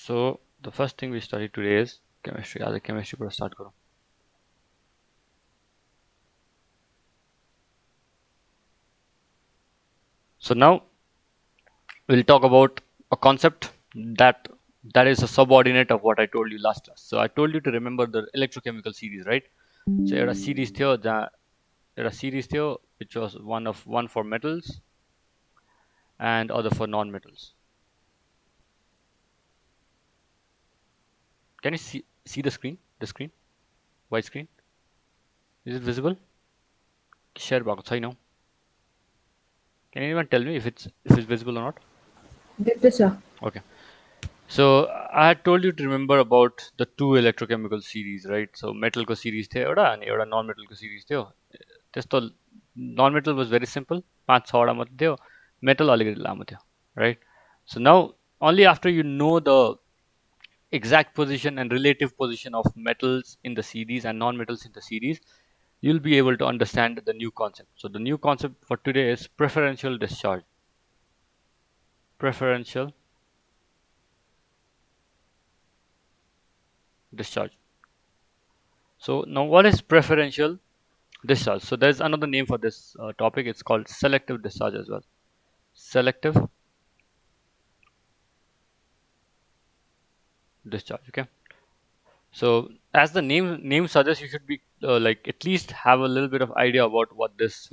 So the first thing we study today is chemistry. आज chemistry पर start करो. So now we'll talk about a concept that is a subordinate of what I told you last class. So I told you to remember the electrochemical series, right? So एउटा series थियो जहाँ एउटा series थियो which was one for metals and other for non-metals. Can you see the screen? The screen, white screen. Is it visible? Share भएको छैन. Can anyone tell me if it's visible or not? This Okay. So I had told you to remember about the two electrochemical series, right? So metal को series थियो एउटा अनि एउटा non-metal को series थियो. त्यस्तो non-metal was very simple. 5-6 वटा मात्रै थियो. Metal अलिकति लामो थियो, right? So now only after you know the exact position and relative position of metals in the series and non-metals in the series, you'll be able to understand the new concept. So the new concept for today is preferential discharge. Preferential discharge. So now what is preferential discharge? So there's another name for this topic. It's called selective discharge as well. Selective discharge. Okay. So as the name suggests, you should be like at least have a little bit of idea about what this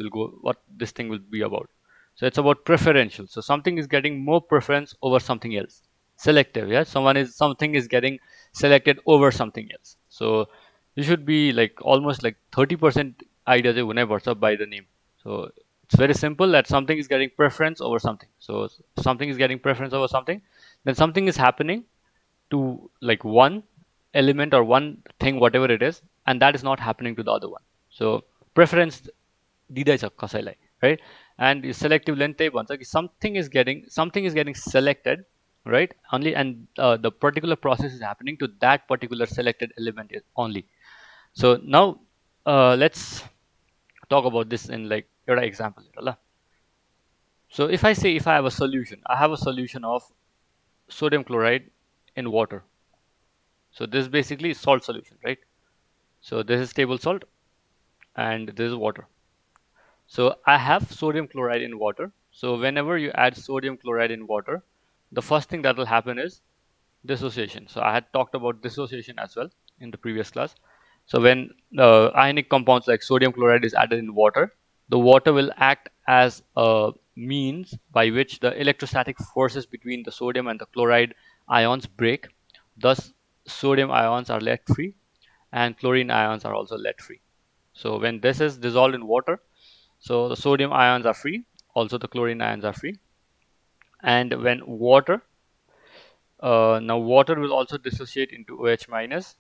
thing will be about. So it's about preferential. So something is getting more preference over something else. Selective, yeah. Something is getting selected over something else. So you should be like almost like 30% idea चाहिँ हुनैपर्छ by the name. So it's very simple that something is getting preference over something. So something is getting preference over something, then something is happening to like one element or one thing, whatever it is, and that is not happening to the other one. So preference दिँदैछ कसैलाई, right? And selective length त्यही भन्छ कि something is getting selected, right? Only, and the particular process is happening to that particular selected element only. So now let's talk about this in like एउटा example हेर ल. So if I have a solution, I have a solution of sodium chloride in water. So this is basically salt solution, right? So this is table salt and this is water. So I have sodium chloride in water. So whenever you add sodium chloride in water, the first thing that will happen is dissociation. So I had talked about dissociation as well in the previous class. So when ionic compounds like sodium chloride is added in water, the water will act as a means by which the electrostatic forces between the sodium and the chloride ions break. Thus, sodium ions are let free and chlorine ions are also let free. So when this is dissolved in water, so the sodium ions are free, also the chlorine ions are free. And when water, now water will also dissociate into OH minus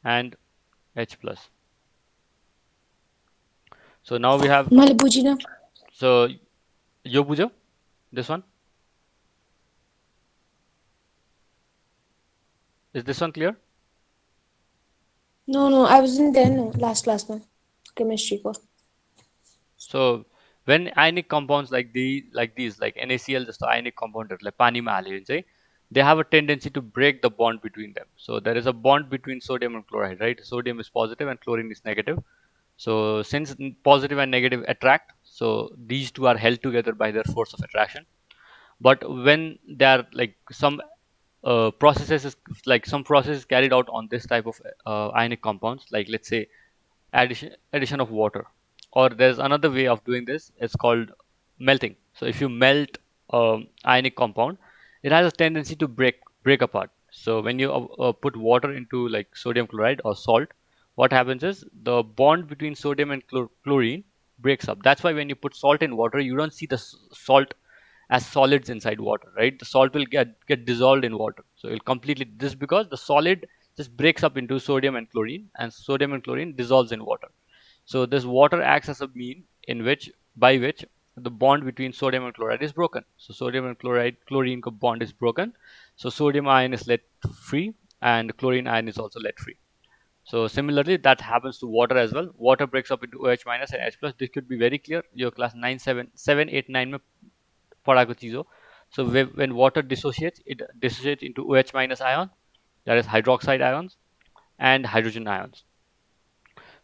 and H plus. So now we have, मैले बुझिनँ so यो बुझ्यौ, this one, is this one clear? No, I wasn't there no last class no chemistry को. So when ionic compounds like these like NaCl जस्तो ionic compoundहरूलाई पानीमा हाल्यो भने चाहिँ they have a tendency to break the bond between them. So there is a bond between sodium and chloride, right? Sodium is positive and chlorine is negative. So since positive and negative attract, so these two are held together by their force of attraction. But when they are like some some process is carried out on this type of ionic compounds, like let's say addition of water, or there's another way of doing this. It's called melting. So if you melt ionic compound, it has a tendency to break apart. So when you put water into like sodium chloride or salt, what happens is the bond between sodium and chlorine breaks up. That's why when you put salt in water, you don't see the salt as solids inside water, right? The salt will get dissolved in water. So it'll completely, this because the solid just breaks up into sodium and chlorine dissolves in water. So this water acts as a mean in which by which the bond between sodium and chloride is broken. So sodium and chlorine bond is broken. So sodium ion is let free and chlorine ion is also let free. So similarly, that happens to water as well. Water breaks up into OH minus and H plus. This could be very clear. Your class 9, 7, 7, 8, 9 में पढ़ाएको चीज हो. So when water dissociates, it dissociates into OH minus ion, that is hydroxide ions, and hydrogen ions.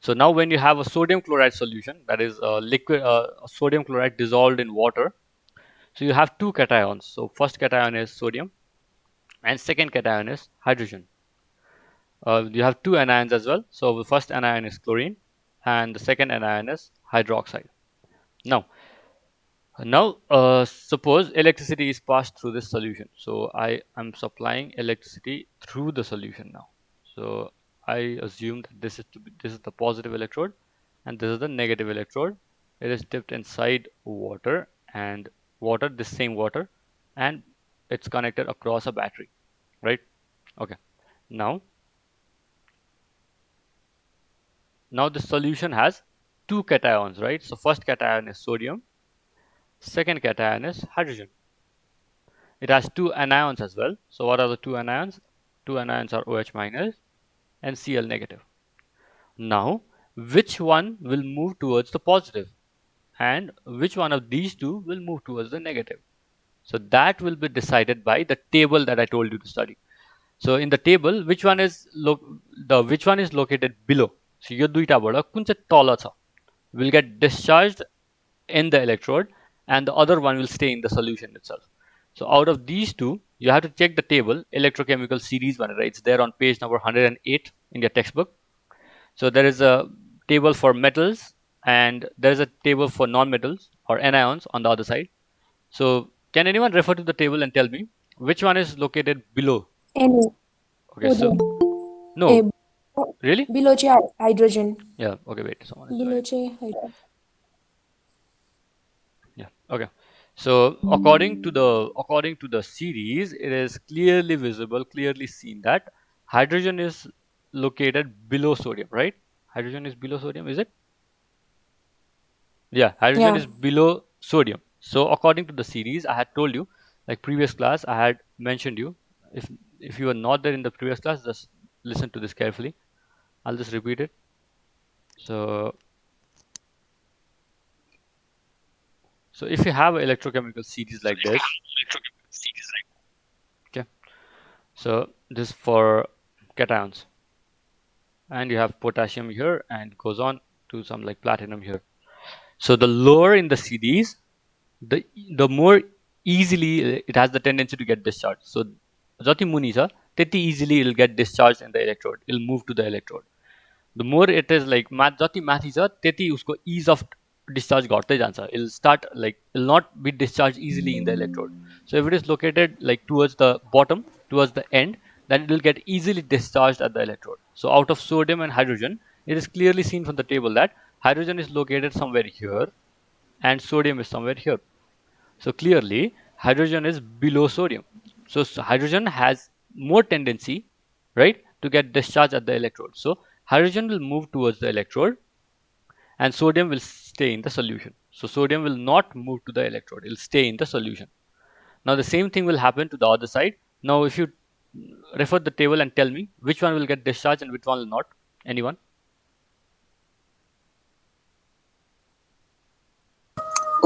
So now when you have a sodium chloride solution, that is a liquid sodium chloride dissolved in water, so you have two cations. So first cation is sodium and second cation is hydrogen. You have two anions as well. So the first anion is chlorine and the second anion is hydroxide. Now, suppose electricity is passed through this solution. So I am supplying electricity through the solution now. So I assume that this is the positive electrode and this is the negative electrode. It is dipped inside water, and water, this same water, and it's connected across a battery, right? Okay. Now, now the solution has two cations, right? So first cation is sodium, second cation is hydrogen. It has two anions as well. So what are the two anions? Two anions are OH minus and Cl negative. Now, which one will move towards the positive and which one of these two will move towards the negative? So that will be decided by the table that I told you to study. So in the table, which one is located below? So यो दुईटाबाट कुन चाहिँ तल छ will get discharged in the electrode and the other one will stay in the solution itself. So out of these two, you have to check the table, electrochemical series one, right? It's there on page number 108 in your textbook. So there is a table for metals and there is a table for non-metals or anions on the other side. So can anyone refer to the table and tell me which one is located below? Any. Okay, Uday. so A, no, really? below चाहिँ hydrogen. Yeah, okay, wait, someone is Below joining. चाहिँ hydrogen. Yeah, okay. So according to the series, it is clearly visible, clearly seen that hydrogen is located below sodium, right? Hydrogen is below sodium, is it? Yeah, hydrogen Yeah. is below sodium. So according to the series, I had told you, like previous class, I had mentioned you. If if you were not there in the previous class, just listen to this carefully. I'll just repeat it. So so if you have an electrochemical series like this, okay. So this is for cations, and you have potassium here, and goes on to some like platinum here. So the lower in the series, the the more easily it has the tendency to get discharged. So जति मुनि छ त्यति easily it will get discharged in the electrode. It will move to the electrode. The more it is like जति माथि छ त्यति उसको ease of discharge घट्दै जान्छ. It will start like it will not be discharged easily in the electrode. So if it is located like towards the bottom, towards the end, then it will get easily discharged at the electrode. So out of sodium and hydrogen, it is clearly seen from the table that hydrogen is located somewhere here and sodium is somewhere here. So clearly, hydrogen is below sodium. So hydrogen has more tendency, right, to get discharged at the electrode. So hydrogen will move towards the electrode and sodium will stay in the solution. So sodium will not move to the electrode, it will stay in the solution. Now the same thing will happen to the other side. Now if you refer the table and tell me which one will get discharged and which one will not. Anyone?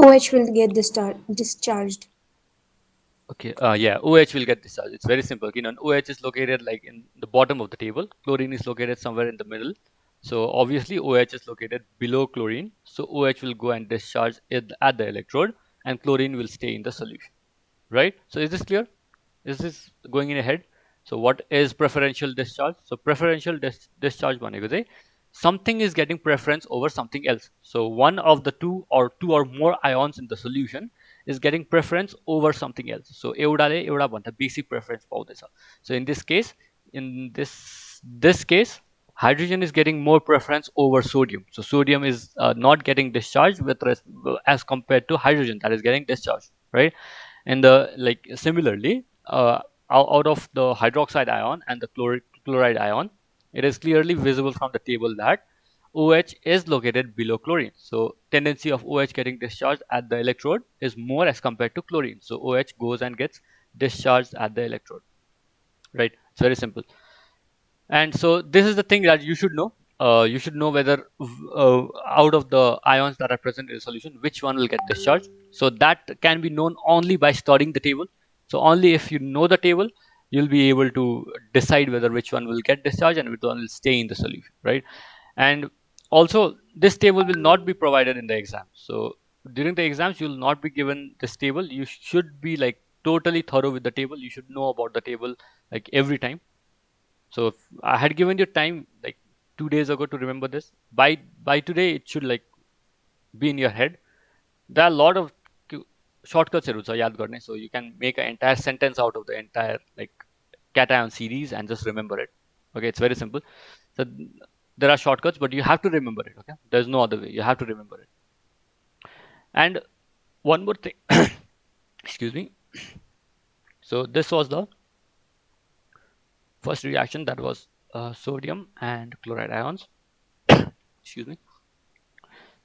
OH will get discharged. Okay, yeah, OH will get discharged. It's very simple. You know, OH is located like in the bottom of the table. Chlorine is located somewhere in the middle. So obviously OH is located below chlorine. So OH will go and discharge it at the electrode and chlorine will stay in the solution. Right? So is this clear? Is this going in ahead? So what is preferential discharge? So preferential discharge भनेको चाहिँ something is getting preference over something else. So one of the two or more ions in the solution is getting preference over something else. So एउटाले एउटा भन्दा बेसी preference पाउँदैछ. So in this case, in this case, hydrogen is getting more preference over sodium. So sodium is not getting discharged as compared to hydrogen that is getting discharged, right? And the like similarly, out of the hydroxide ion and the chloride ion, it is clearly visible from the table that OH is located below chlorine. So tendency of OH getting discharged at the electrode is more as compared to chlorine. So OH goes and gets discharged at the electrode. Right? It's very simple. And so this is the thing that you should know. you should know whether out of the ions that are present in the solution, which one will get discharged. So that can be known only by studying the table. So only if you know the table, you'll be able to decide whether which one will get discharged and which one will stay in the solution, right? And also, this table will not be provided in the exam. So during the exams, you will not be given this table. You should be like totally thorough with the table. You should know about the table like every time. So if I had given you time like 2 days ago to remember this, by today it should like be in your head. There are a lot of shortcuts yaad garne, so you can make an entire sentence out of the entire like cation series and just remember it. Okay, it's very simple. So there are shortcuts, but you have to remember it. Okay, there's no other way. You have to remember it. And one more thing, excuse me. So this was the first reaction, that was sodium and chloride ions. Excuse me.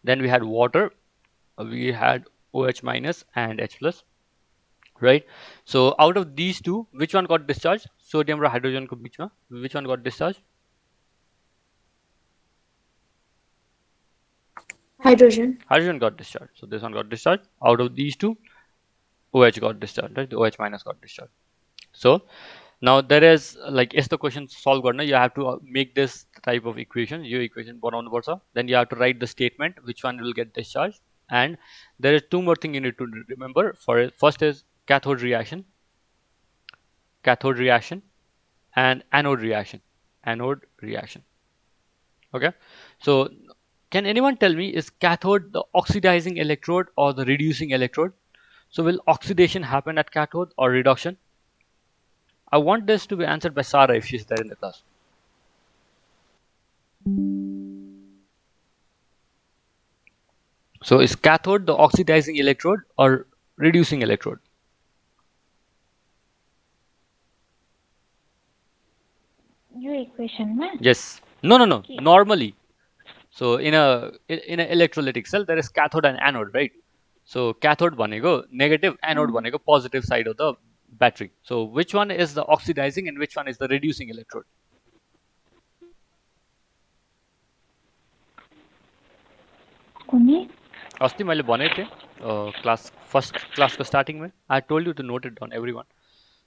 Then we had water. We had OH minus and H plus, right? So out of these two, which one got discharged? Sodium or hydrogen ko beech mein, which one got discharged? Hydrogen. Hydrogen got discharged. So this one got discharged. Out of these two, OH got discharged, right? The OH minus got discharged. So now there is like, is the question solve garna, you have to make this type of equation, yo equation बनाउनु पर्छ. Then you have to write the statement which one will get discharged. And there is two more thing you need to remember. For first is cathode reaction and anode reaction. Anode reaction. Okay. So can anyone tell me, is cathode the oxidizing electrode or the reducing electrode? So will oxidation happen at cathode or reduction? I want this to be answered by Sarah if she's there in the class. So is cathode the oxidizing electrode or reducing electrode? Your equation, ma? Yes. No. Okay. Normally. So in a electrolytic cell, there is cathode and anode, right? So cathode भनेको negative, anode भनेको positive side of the battery. So which one is the oxidizing and which one is the reducing electrode? कुनै अस्ति मैले भनेको थिएँ class first class को starting में. I told you to note it down, everyone.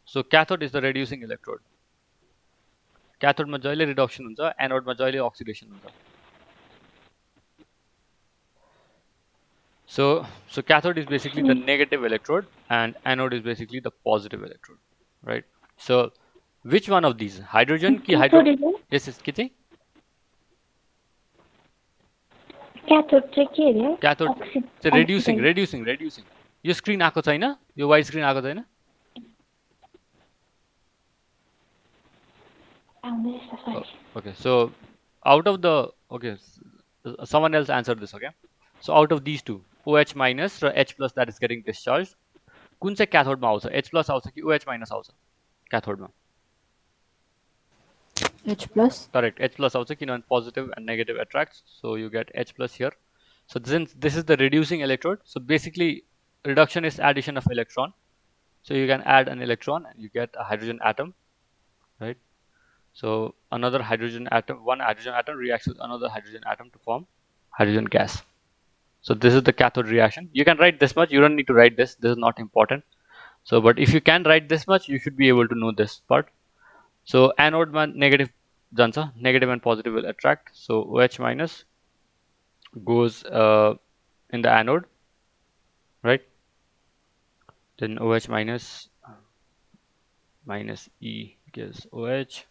So cathode is the reducing electrode. Cathode मा जहिले reduction हुन्छ, anode मा जहिले oxidation हुन्छ. So cathode is basically the negative electrode and anode is basically the positive electrode, right? So which one of these? Hydrogen ki Cathode is it? yes, के चाहिँ? Cathode चाहिँ के अरे? Cathode चाहिँ reducing. यो screen आएको छैन? यो white screen आएको छैन? आउँदैछ sorry. Okay, so out of the, okay, someone else answer this, okay? So out of these two, OH minus raw H plus that is getting discharged, कुन चाहिँ cathode मा आउँछ? H plus आउँछ कि OH minus आउँछ cathode मा? H plus. Correct, H plus आउँछ किनभने positive and negative attracts, so you get H plus here. So since this is the reducing electrode, so basically reduction is addition of electron. So you can add an electron and you get a hydrogen atom, right? So another hydrogen atom, one hydrogen atom reacts with another hydrogen atom to form hydrogen gas. So this is the cathode reaction. You can write this much. You don't need to write this. This is not important. So, but if you can write this much, you should be able to know this part. So anode man negative jansa, negative and positive will attract. So OH minus goes in the anode, right? Then OH minus E gives OH.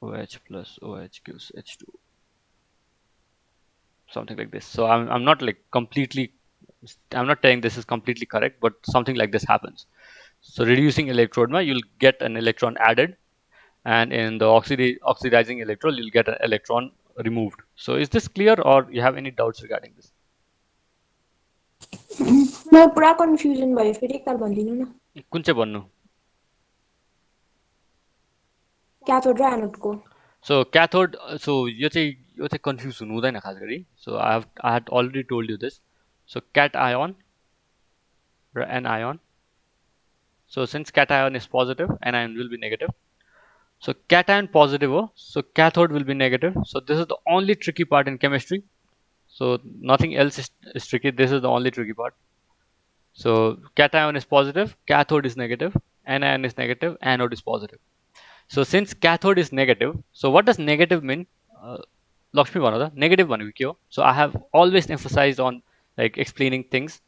OH plus OH gives H2. Something like this. So I'm not like completely, I'm not saying this is completely correct, but something like this happens. So reducing electrode ma, you'll get an electron added, and in the oxidizing electrode, you'll get an electron removed. So is this clear, or you have any doubts regarding this? म पुरा confusion भयो, फेरि एकताल भनिदिनु न. कुन चाहिँ भन्नु? क्याथोड र एनोडको. So cathode, so यो चाहिँ confuse हुनु हुँदैन खास गरी. So I had already told you this. So cation raw anion. So since cation is positive, anion will be negative. So cation positive हो, so cathode will be negative. So this is the only tricky part in chemistry. So nothing else is tricky. This is the only tricky part. So cation is positive, cathode is negative, anion is negative, anode is positive. So since cathode is negative, so what does negative mean? Lakshmi bhन त negative भनेको के हो? So I have always emphasized on like explaining things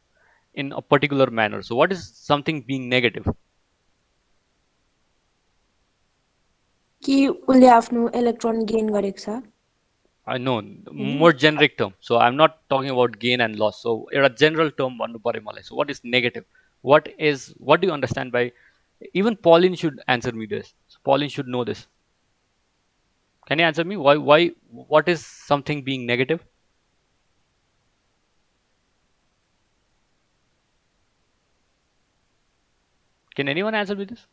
in a particular manner. So what is something being negative? कि उसले आफ्नो electron gain गरेको छ I know more generic term. So I'm not talking about gain and loss. So a general term भन्नु पर्यो मलाई. So what is negative? What do you understand by? Even Pauline should answer me this. So Pauline should know this. Can you answer me? What is something being negative? Can anyone answer me this?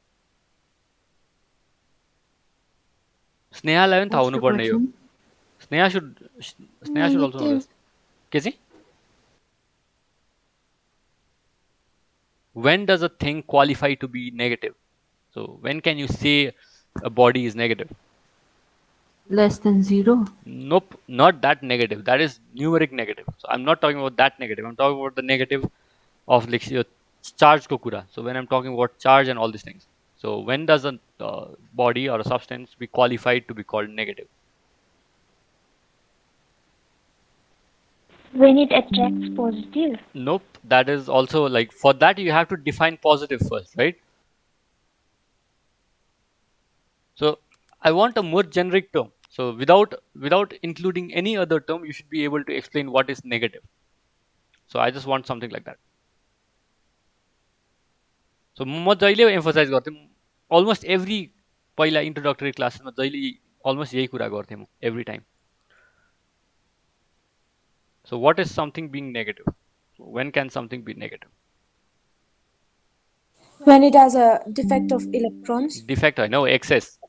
स्नेहालाई पनि थाहा What's the हुनुपर्ने यो. question? Sneha should also know this. के चाहिँ? When does a thing qualify to be negative? So when can you say a body is negative? Less than 0? Nope, not that negative. That is numeric negative. So I'm not talking about that negative. I'm talking about the negative of like your charge ko kura. So when I'm talking about charge and all these things. So when does a body or a substance be qualified to be called negative? When it attracts positive. Nope, that is also like for that you have to define positive first, right? So I want a more generic term. So without including any other term, you should be able to explain what is negative. So I just want something like that. So म जहिले emphasize गर्थेँ almost every पहिला introductory classes मा जहिले almost यही कुरा गर्थेँ म every time. So what is something being negative? When can something be negative? when it has a defect of electrons Defect I know excess.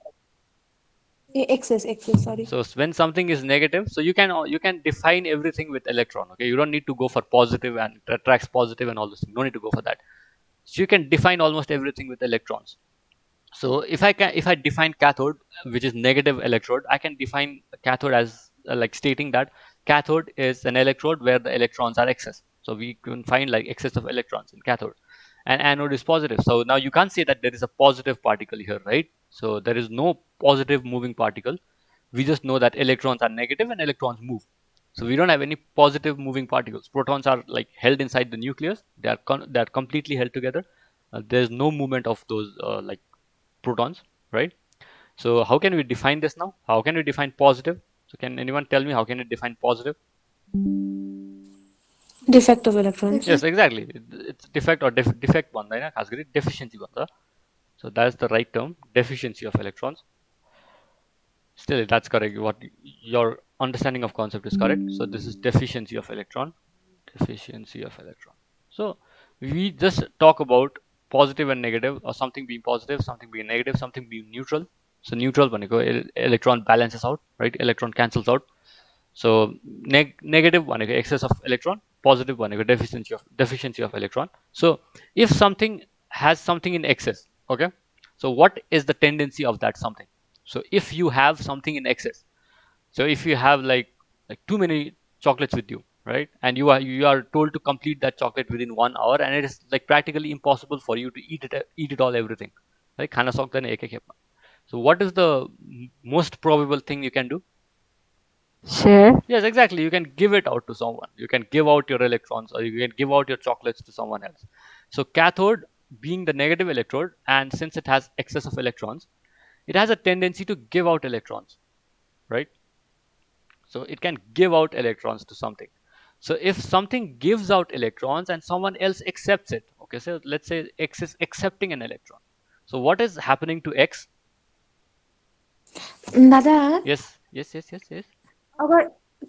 excess sorry So when something is negative, so you can define everything with electron. Okay, you don't need to go for positive and it attracts positive and all this. You don't need to go for that. So you can define almost everything with electrons. So if I define cathode, which is negative electrode, I can define cathode as like stating that cathode is an electrode where the electrons are excess. So we can find like excess of electrons in cathode, and anode is positive. So now you can't say that there is a positive particle here, right? So there is no positive moving particle. We just know that electrons are negative and electrons move. So we don't have any positive moving particles. Protons are like held inside the nucleus. They are completely held together. There's no movement of those like protons, right? So how can we define this now? How can we define positive? So can anyone tell me how can we define positive? defect of electrons Yes, exactly. It's defect or defect भन्दैन खास गरी deficiency भन्छ. So that's the right term, deficiency of electrons. Still, that's correct. What your understanding of concept is correct. So this is deficiency of electron. Deficiency of electron. So we just talk about positive and negative, or something being positive, something being negative, something being neutral. So neutral भनेको electron balances out, right? Electron cancels out. So negative भनेको excess of electron, positive भनेको deficiency of electron. So if something has something in excess, okay, so what is the tendency of that something? So if you have something in excess, so if you have like too many chocolates with you, right, and you are told to complete that chocolate within 1 hour, and it is like practically impossible for you to eat it all everything, right? Khan सक्दैन एक खेपमा. So what is the most probable thing you can do? Share? Yes, exactly. You can give it out to someone. You can give out your electrons, or you can give out your chocolates to someone else. So cathode being the negative electrode, and since it has excess of electrons, it has a tendency to give out electrons, right? So it can give out electrons to something. So if something gives out electrons and someone else accepts it, okay, so let's say X is accepting an electron. So what is happening to X? दादा Yes. अगर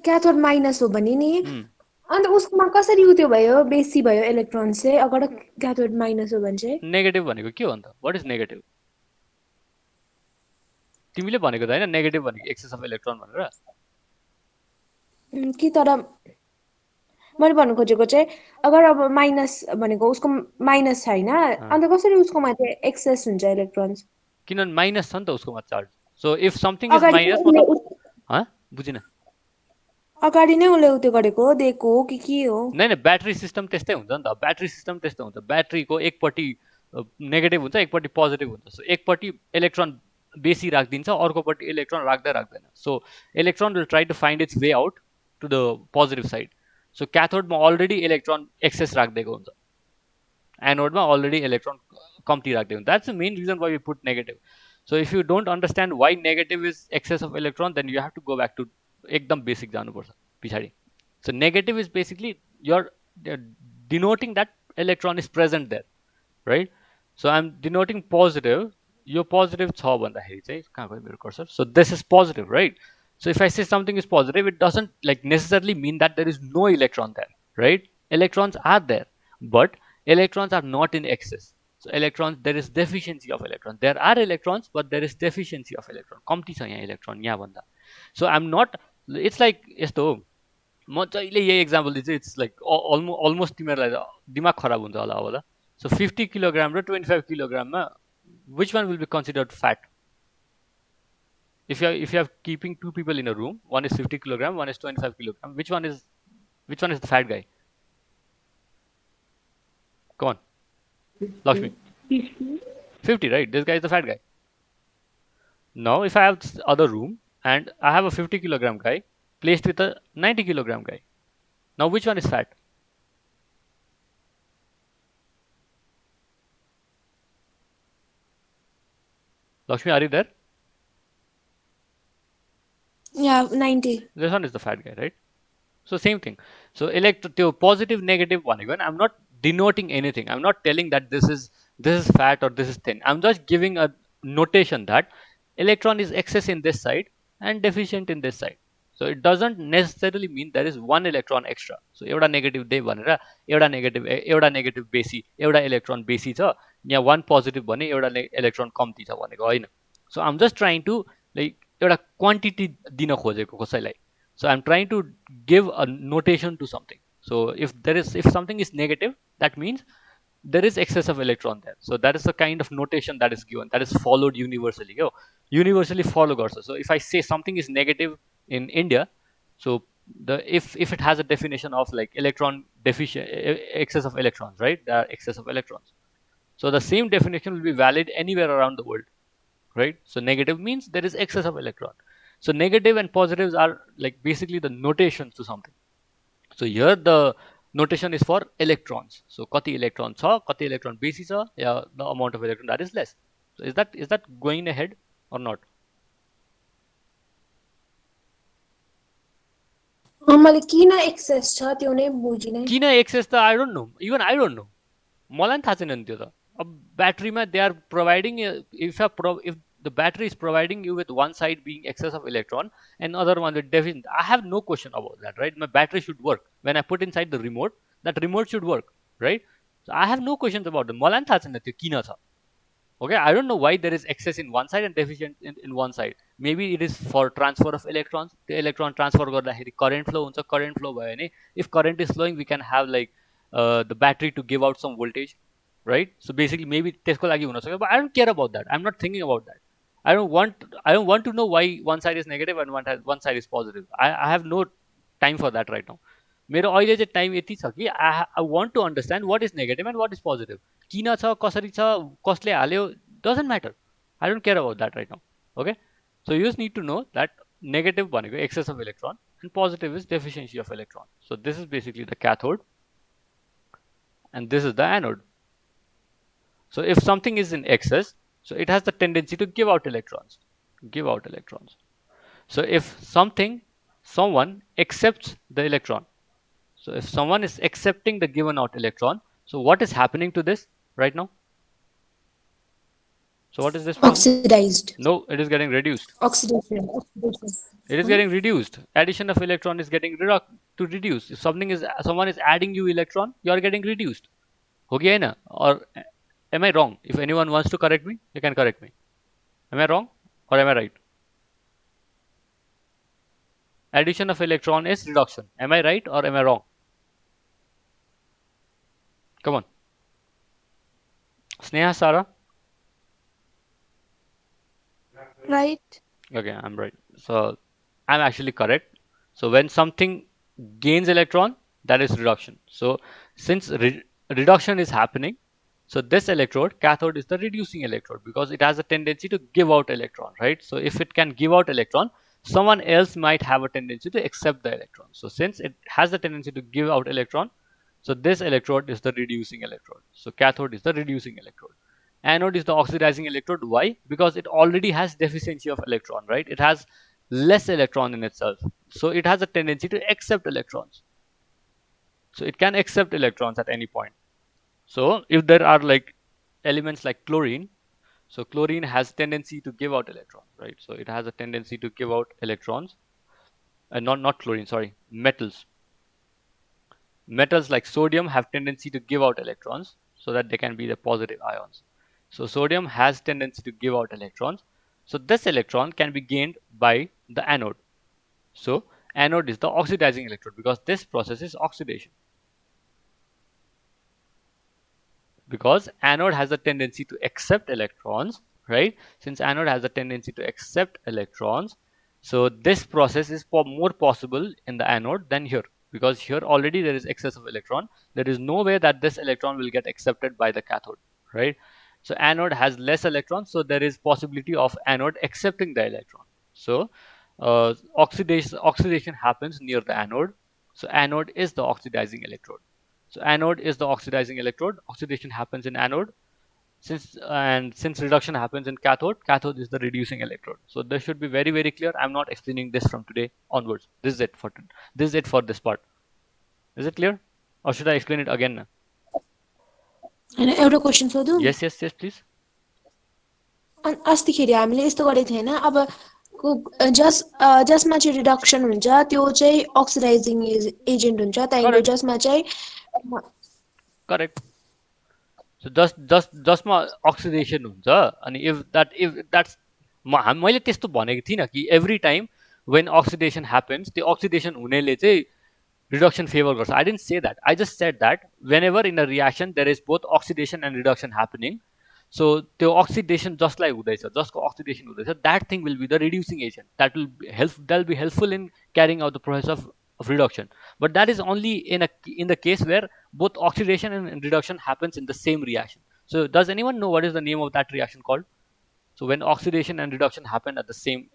क्याथोड minus हो भने नि Hmm. अन्त उसमा कसरी उत्यो भयो बेसी भयो इलेक्ट्रोन चाहिँ अगर क्याथोड माइनस हो भने चाहिँ नेगेटिभ भनेको के हो अन्त? What is negative? तिमीले भनेको त हैन नेगेटिभ भनेको एक्सेस अफ इलेक्ट्रोन भनेर? कि तर मैले भन्नु खोजेको चाहिँ अगर अब माइनस भनेको उसको माइनस छैन अन्त कसरी उसकोमा चाहिँ एक्सेस हुन्छ इलेक्ट्रोन्स किनभने माइनस छ नि त उसकोमा charge. So if something is अगाडि माइनस उसले मतलब बुझिन. अगाडि नै उसले उत्यो गरेको दिएको हो कि के हो? नै ब्याट्री सिस्टम त्यस्तै हुन्छ नि त. ब्याट्री सिस्टम त्यस्तो हुन्छ. ब्याट्रीको एकपट्टि नेगेटिभ हुन्छ, एकपट्टि पोजिटिभ हुन्छ. सो एकपट्टि इलेक्ट्रोन बेसी राखिदिन्छ, अर्कोपट्टि इलेक्ट्रोन राख्दैन. So electron will try to find its way out to the positive side. So क्याथोडमा अलरेडी इलेक्ट्रोन एक्सेस राखिदिएको हुन्छ, एनोडमा अलरेडी इलेक्ट्रोन कम्ती राखिदिएको हुन्छ. That's the main reason why we put negative. So if you don't understand why negative is excess of electron, then you have to go back to एकदम basic जानुपर्छ पछाडि. So negative is basically you're denoting that electron is present there, right? So I'm denoting positive. Your positive छ भन्दाखेरि चाहिँ कहाँ गयो मेरो cursor? So this is positive, right? So if I say something is positive, it doesn't like necessarily mean that there is no electron there, right? Electrons are there, but electrons are not in excess. So electrons, there is deficiency of electrons. There are electrons, but there is deficiency of electron. कम्ती छ यहाँ electron यहाँ भन्दा. So I'm not. It's like यस्तो हो. म जहिले यही एक्जाम्पल दिन्छु. इट्स लाइक अलमोस्ट तिमीहरूलाई दिमाग खराब हुन्छ होला अब. सो 50 किलोग्राम र 25 किलोग्राममा which one will be considered fat? if you are keeping two people in a room, one is 50 kilogram, one is 25 kilogram, which one is the fat guy? Come on, Lakshmi. 50, right? This guy is the fat guy. Now if I have this other room and I have a 50 kilogram guy placed with a 90 kilogram guy, now which one is fat? Lakshmi, are you there? Yeah, 90. This one is the fat guy, right? So same thing. So positive, negative one again. I'm not denoting anything. I'm not telling that this is fat or this is thin. I'm just giving a notation that electron is excess in this side and deficient in this side. So it doesn't necessarily mean there is one electron extra. So एउटा negative दे भनेर एउटा negative बेसी एउटा electron बेसी छ, यहाँ one positive भने एउटा electron कम्ती छ भनेको होइन. So I'm just trying to like एउटा quantity दिन खोजेको कसैलाई. So I'm trying to give a notation to something. So if something is negative, that means there is excess of electron there. So that is the kind of notation that is given, that is followed universally. Universally follow गर्छ. So if I say something is negative in India, so if it has a definition of like electron deficient, excess of electrons, right? There are excess of electrons. So the same definition will be valid anywhere around the world, right? So negative means there is excess of electron. So negative and positives are like basically the notations to something. So here the notation is for electrons. So कति electron छ, कति electron बेसी छ, या the amount of electron that is less. So is that going ahead or not? मैले किन access छ त्यो नै बुझिनै. किन एक्सेस त I don't know. Even I don't know. मलाई पनि थाहा छैन नि त्यो त. अब ब्याट्रीमा they are providing if the battery is providing you with one side being excess of electron and other one with deficient, I have no question about that, right? My battery should work. When I put inside the remote, that remote should work, right? So I have no questions about them. मलाई पनि थाहा छैन त्यो किन छ. Okay, I don't know why there is excess in one side and deficient in one side. Maybe it is for transfer of electrons. The electron transfer गर्दाखेरि current flow हुन्छ. Current flow भयो भने if current is flowing, we can have like the battery to give out some voltage, right? So basically maybe त्यसको लागि हुन सक्छ, but I don't care about that. I'm not thinking about that. I don't want to know why one side is negative and one side is positive. I have no time for that right now. मेरो अहिले चाहिँ time यति छ कि I want to understand what is negative and what is positive. किन छ, कसरी छ, कसले हाल्यो, doesn't matter. I don't care about that right now. Okay? So you just need to know that negative भनेको excess of electron and positive is deficiency of electron. So this is basically the cathode and this is the anode. So if something is in excess, so it has the tendency to give out electrons. So if someone accepts the electron, so if someone is accepting the given out electron, so what is happening to this right now? So what is this? Oxidized. No, it is getting reduced. Oxidation. It is getting reduced. Addition of electron is getting to reduce. If someone is adding you electron, you are getting reduced. Okay, na? Or am I wrong? If anyone wants to correct me, you can correct me. Am I wrong or am I right? Addition of electron is reduction. Am I right or am I wrong? Come on. Sneha, Sarah? right? Okay, I'm right. So I'm actually correct. So when something gains electron, that is reduction. So since reduction is happening, so this electrode, cathode, is the reducing electrode because it has a tendency to give out electron, right? So if it can give out electron, someone else might have a tendency to accept the electron. So since it has the tendency to give out electron, so this electrode is the reducing electrode. So cathode is the reducing electrode. Anode is the oxidizing electrode. Why? Because it already has deficiency of electron, right? It has less electron in itself. So it has a tendency to accept electrons. So it can accept electrons at any point. So if there are like elements like chlorine, so chlorine has tendency to give out electrons, right? So it has a tendency to give out electrons, and not chlorine, sorry, metals. Metals like sodium have tendency to give out electrons so that they can be the positive ions. So sodium has tendency to give out electrons. So this electron can be gained by the anode. So anode is the oxidizing electrode because this process is oxidation. Because anode has a tendency to accept electrons, right? Since anode has a tendency to accept electrons, so this process is more possible in the anode than here, because here already there is excess of electron. There is no way that this electron will get accepted by the cathode, right? So anode has less electrons, so there is possibility of anode accepting the electron. So oxidation happens near the anode. So anode is the oxidizing electrode. So anode is the oxidizing electrode. Oxidation happens in anode. Since reduction happens in cathode, cathode is the reducing electrode. So this should be very, very clear. I'm not explaining this from today onwards. This is it for this part. Is it clear, or should I explain it again now? होइन एउटा question सोधौँ Yes, yes, yes, please. अस्तिखेरि हामीले यस्तो गरेको थिएन अब जसमा चाहिँ रिडक्सन हुन्छ त्यो चाहिँ अक्सिडाइजिङ एजेन्ट हुन्छ त्यहाँदेखि Correct. जसमा चाहिँ Correct. So जसमा oxidation हुन्छ अनि if that's मैले त्यस्तो भनेको थिइनँ कि every time when oxidation happens, त्यो oxidation हुनेले चाहिँ reduction favor गर्छ. I didn't say that. I just said that whenever in a reaction there is both oxidation and reduction happening, so त्यो oxidation जसलाई हुँदैछ, जसको oxidation हुँदैछ, that thing will be the reducing agent. That will be helpful in carrying out the process of reduction. But that is only in the case where both oxidation and reduction happens in the same reaction. So does anyone know what is the name of that reaction called? So when oxidation and reduction happen at the same,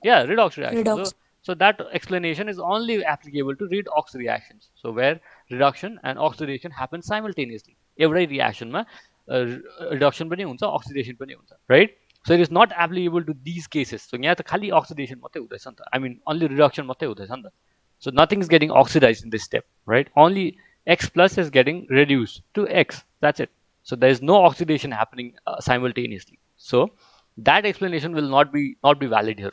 yeah, redox reaction. Redox. So that explanation is only applicable to redox reactions. So where reduction and oxidation happen simultaneously. Every reaction ma reduction पनि हुन्छ, oxidation पनि हुन्छ, right? So it is not applicable to these cases. So यहाँ त खाली oxidation मात्रै हुँदैछ नि त. I mean only reduction मात्रै हुँदैछ नि त. So nothing is getting oxidized in this step, right? Only X plus is getting reduced to X. That's it. So there is no oxidation happening simultaneously. So that explanation will not be valid here.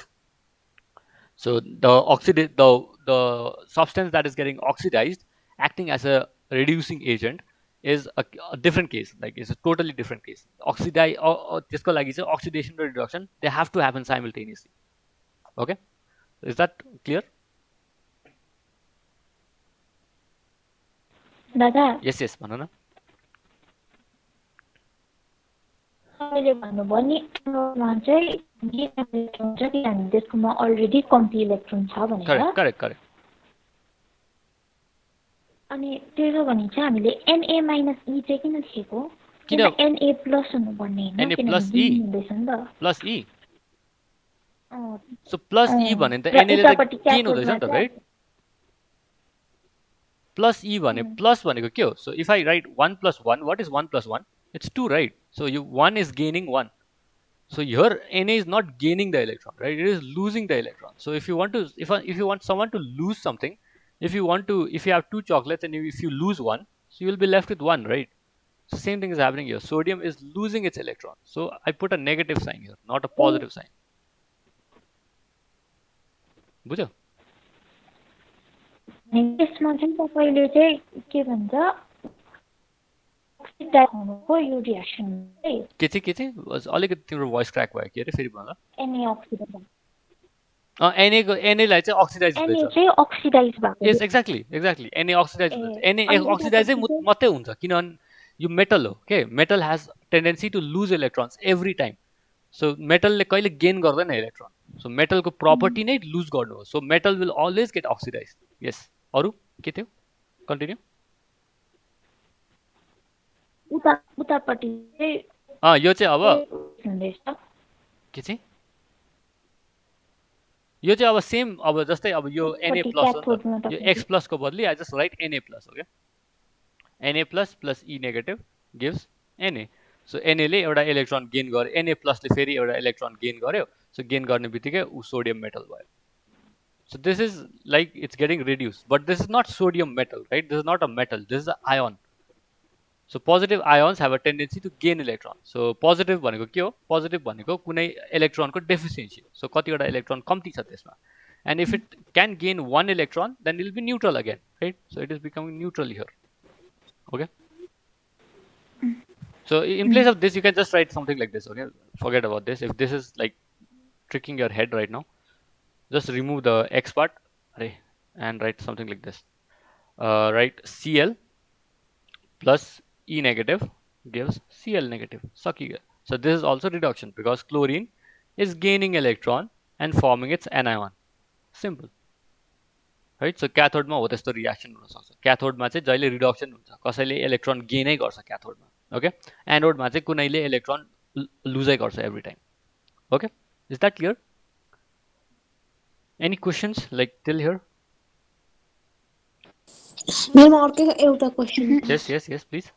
So the substance that is getting oxidized acting as a reducing agent is a different case. Like it's a totally different case. त्यसको लागि चाहिँ oxidation and reduction, they have to happen simultaneously. Okay, is that clear? दादा Yes, yes, भन न. तपाईँले भन्नुभयो नि एनोडमा चाहिँ गेन इलेक्ट्रोन छ किनभने त्यसकोमा अलरेडी कम्ती इलेक्ट्रोन छ भनेर. करेक्ट. अनि त्यसो भने चाहिँ हामीले Na माइनस ई चाहिँ किन लेखेको? किन Na प्लस हुनुपर्ने हैन Na किनभने plus गेन E हुँदैछ नि त. plus E. अँ, So plus E भने त र Na ले त यतापट्टि gain हुँदैछ क्याथोडमा नि त, चाहिँ right? Plus E भने plus भनेको के हो? So if I write 1 plus 1, what is 1 plus 1? It's 2, right? So 1 is gaining 1. So here Na is not gaining the electron, right? It is losing the electron. So if you want someone to lose something, if you have two chocolates and if you lose one, so you will be left with one, right? So same thing is happening here. Sodium is losing its electron. So I put a negative sign here, not a positive sign. बुझ्यो? त्यसमा चाहिँ तपाईँले चाहिँ के भन्छ oxidise हुनुको यो reaction चाहिँ के चाहिँ अलिकति तिम्रो भोइस क्र्याक भयो के अरे फेरि भन. Na अक्सिडाइज Na लाई चाहिँ अक्सिडाइज Na हुँदैछ. चाहिँ अक्सिडाइज भएको. यस एक्ज्याक्टली Na अक्सिडाइज हुँदैछ. Na अक्सिडाइज चाहिँ मात्रै हुन्छ किनभने यो मेटल हो के. Metal has tendency to lose electrons every time. So मेटलले कहिले गेन गर्दैन इलेक्ट्रोन सो मेटलको प्रपर्टी नै लुज गर्नु हो so metal will always gate oxidise yes अरू के थियो कन्टिन्यू उतापट्टि चाहिँ यो चाहिँ अब हुँदैछ के चाहिँ यो चाहिँ अब सेम अब जस्तै अब यो Na प्लस हो नि त यो X प्लस को बदली I just right Na plus हो क्या Na plus plus E negative gives Na सो Na ले एउटा इलेक्ट्रोन गेन गर्यो Na प्लसले फेरि एउटा इलेक्ट्रोन गेन गर्यो सो गेन गर्ने बित्तिकै ऊ सोडियम मेटल भयो so this is like it's getting reduced but this is not sodium metal right this is not a metal this is an ion so positive ions have a tendency to gain electron so positive भनेको के हो positive भनेको कुनै इलेक्ट्रोनको डेफिसिएन्सी so कतिवटा electron कम्ती छ त्यसमा and if it can gain one electron then it will be neutral again right so it is becoming neutral here okay so in place of this you can just write something like this okay forget about this if this is like tricking your head right now just remove the X part and write something like this write Cl plus E negative gives Cl negative सकियो so this is also reduction because chlorine is gaining electron and forming its anion simple right so cathode मा हो त्यस्तो reaction हुन सक्छ cathode मा चाहिँ जहिले reduction हुन्छ कसैले इलेक्ट्रोन गेनै गर्छ cathode मा okay anode मा चाहिँ कुनैले इलेक्ट्रोन लुजै गर्छ every time okay is that clear any questions like till here मेरोमा अर्कै एउटा क्वेसन yes please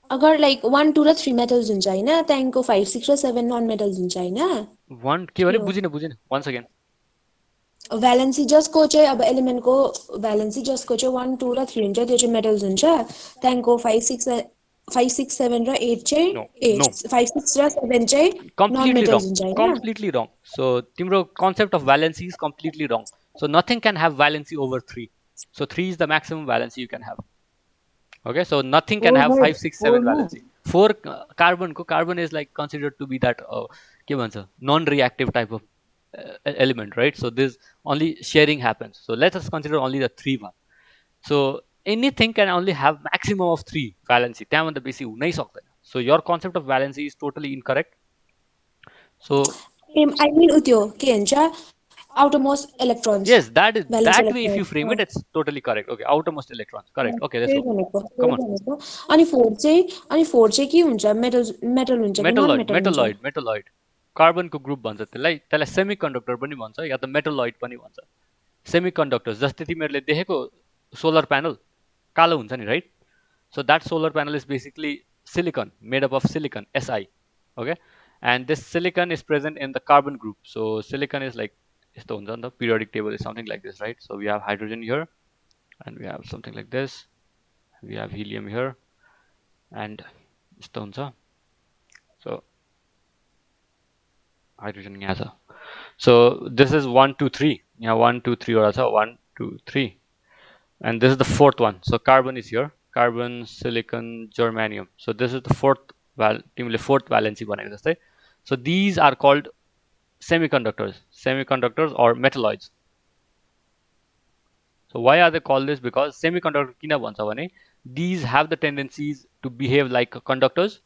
अगर लाइक 1 2 र 3 मेटल्स हुन्छ हैन त्यहाँको 5 6 र 7 नन मेटल्स हुन्छ हैन one के भने बुझिन once again भ्यालेन्सी जसको चाहिँ अब एलिमेन्टको भ्यालेन्सी जसको चाहिँ 1 2 र 3 हुन्छ त्यो चाहिँ मेटल्स हुन्छ त्यहाँको 5 6 7 र 8 चाहिँ No, 5 6 र 7 चाहिँ नन completely मेटल्स wrong हुन्छ हैन completely wrong so timro concept of valency is completely wrong so nothing can have valency over 3 so 3 is the maximum valency you can have okay so nothing can have 5 6 7 valency 4 carbon is like considered to be that के भन्छ non reactive type of element right so this only sharing happens so let us consider only the 3 one so anything can only have maximum of 3 valency त्यहाँभन्दा बेसी हुनै सक्दैन so your concept of valency is totally incorrect so आई मिन त्यो के भन्छ outermost electrons yes that is Valence that way if you electrons. frame it it's totally correct okay outermost electrons correct okay let's त्यही go भनेको Come on. अनि 4 चाहिँ के हुन्छ मेटल हुन्छ कि नन मेटलोइड मेटल हुन्छ मेटलोइड कार्बनको ग्रुप भन्छ त्यसलाई सेमी कन्डक्टर पनि भन्छ या त मेटलोइड पनि भन्छ सेमी कन्डक्टर्स जस्तै तिमीहरूले देखेको सोलर प्यानल कालो हुन्छ नि right so that solar panel is basically silicon made up of silicon SI okay and this silicon is present in the carbon group so silicon is like यस्तो हुन्छ नि त periodic table is something like this right so we have hydrogen here and we have something like this we have helium here and यस्तो हुन्छ so hydrogen यहाँ छ so this is 1 2 3 यहाँ 1 2 3 वटा छ 1 2 3 and this is the fourth one so carbon is here carbon silicon germanium so this is the fourth valency भनेको जस्तै so these are called semiconductors or metalloids so why are they called this because semiconductor किन भन्छ भने these have the tendencies to behave like conductors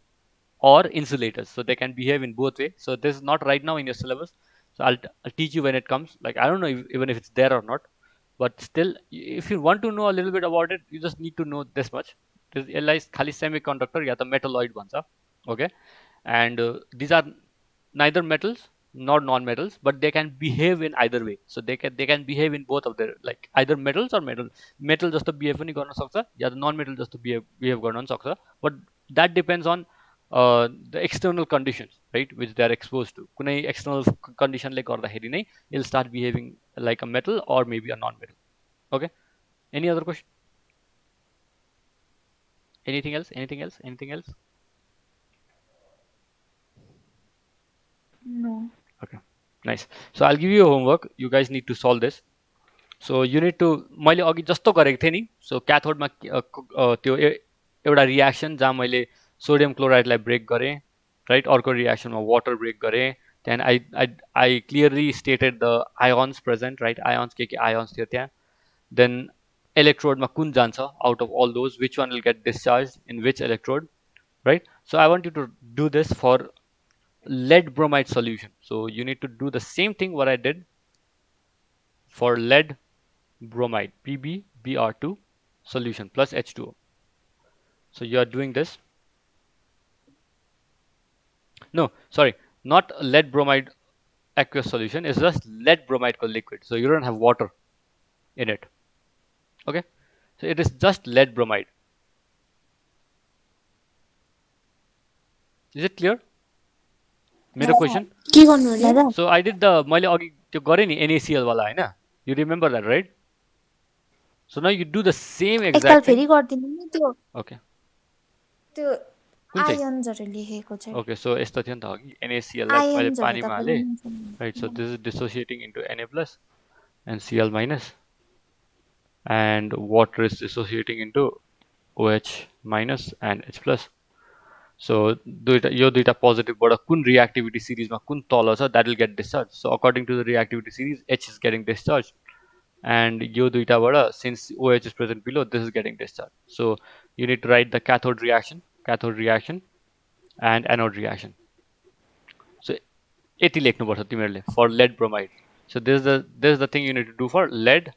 or insulators so they can behave in both ways so this is not right now in your syllabus so I'll teach you when it comes like I don't know even if it's there or not but still if you want to know a little bit about it you just need to know this much यसलाई खाली semiconductor या त metalloid भन्छ okay and these are neither metals nor non-metals but they can behave in either way so they can behave in both of their like either metals or metal जस्तो behave पनि गर्न सक्छ या त non-metal जस्तो behave गर्न पनि सक्छ but that depends on the external conditions right which they are exposed to कुनै external condition ले गर्दाखेरि नै it'll start behaving like a metal or maybe a non-metal okay any other question anything else No. okay nice so I'll give you a homework you guys need to solve this so you need to मैले अघि जस्तो गरेको थिएँ नि so cathode मा त्यो एउटा reaction जहाँ मैले सोडियम क्लोराइडलाई ब्रेक गरेँ राइट अर्को रियाक्सनमा वाटर ब्रेक गरेँ त्यहाँदेखि I clearly stated the ions present right ions के आयोन्स थियो त्यहाँ देन इलेक्ट्रोडमा कुन जान्छ out of all those which one will get discharge in which electrode right so I want you to do this for lead bromide solution. So you need to do the same thing what I did for lead bromide, PbBr2 solution plus H2O. So you are doing this. No, sorry, not lead bromide aqueous solution. It's just lead bromide liquid. So you don't have water in it. Okay, so it is just lead bromide. Is it clear? मेरो question. के गर्नु अरे दादा So I did the मैले अघि त्यो गरेँ नि NaCl वाला हैन? You remember that, right? So now you do the same एकताल exact thing. फेरि गरिदिनु नि त्यो Okay. त्यो कुन चाहिँ? आयन्सहरु लेखेको चाहिँ Okay, so यस्तो थियो नि त अघि NaCl लाई मैले आयन्सहरु पानीमा हाले, तपाईले right? So this is dissociating into Na plus and Cl minus, and water is dissociating into OH minus and H plus. So यो दुईटा positive बाट कुन reactivity series मा कुन तल छ that will get discharged. So according to the reactivity series, H is getting discharged, and yo दुईटाबाट since OH is present below, this is getting discharged. So you need to write the cathode reaction and anode reaction. So यति लेख्नुपर्छ तिमीहरूले for lead bromide. So this is the thing you need to do for lead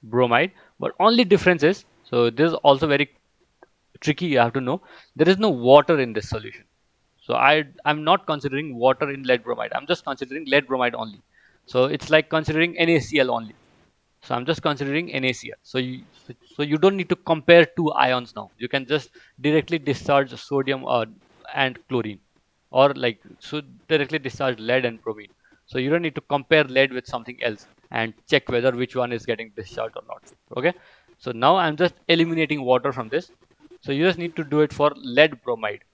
bromide, but only difference is, so this is also very tricky. You have to know there is no water in this solution. So I'm not considering water in lead bromide. I'm just considering lead bromide only. So it's like considering NaCl only. So I'm just considering NaCl. So you don't need to compare two ions now. You can just directly discharge sodium and chlorine, or like so directly discharge lead and bromine. So you don't need to compare lead with something else and check whether which one is getting discharged or not. Okay. So now I'm just eliminating water from this. So you just need to do it for lead bromide.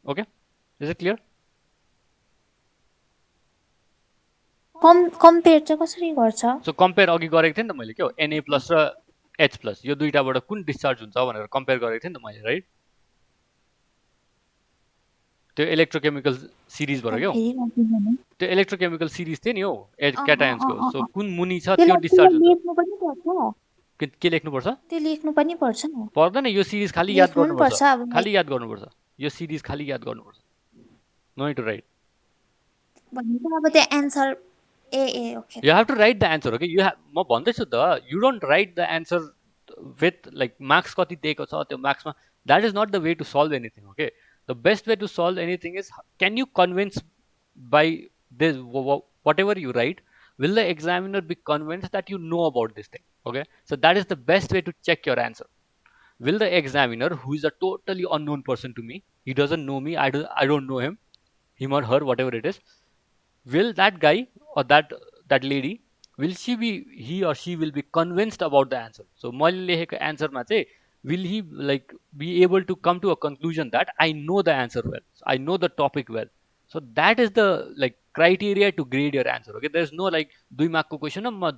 Okay. Is it clear? Compare चाहिँ कसरी गर्छ So compare अघि गरेको थिएँ नि त मैले के हो Na plus र H plus यो दुईटाबाट कुन डिस्चार्ज हुन्छ भनेर कम्पेयर गरेको थिएँ नि त मैले, राइट? त्यो इलेक्ट्रोकेमिकल सिरिज भएर के हो फेरि गरिदिनु नि त्यो इलेक्ट्रोकेमिकल सिरिज थियो नि हो क्याटायन्सको. सो कुन मुनि छ त्यो त्यसलाई डिस्चार्ज हुन्छ. लेख्नु पनि पर्छ के लेख्नुपर्छ? त्यो लेख्नु पनि पर्छ पर्दैन, यो सिरिज खाली याद लेख्नु पनि गर्नुपर्छ. पर्छ अब खाली याद गर्नुपर्छ. यो सिरिज खाली याद गर्नुपर्छ. No need to write. भनेको अब त्यो answer A okay You have to write the answer. Okay, म भन्दैछु त, you don't write the answer with like marks कति दिएको छ त्यो marksमा. That is not the way to solve anything. Okay, the best way to solve anything is, can you convince by this whatever you write, will the examiner be convinced that you know about this thing? Okay, so that is the best way to check your answer. Will the examiner, who is a totally unknown person to me, he doesn't know me, I don't know him or her, whatever it is, will that guy or that lady, will he or she will be convinced about the answer? So मैले लेखेको एन्सरमा चाहिँ will he like be able to come to a conclusion that I know the answer well, I know the topic well. So that is the like criteria to grade your answer. Okay, there is no like 2 mark को question म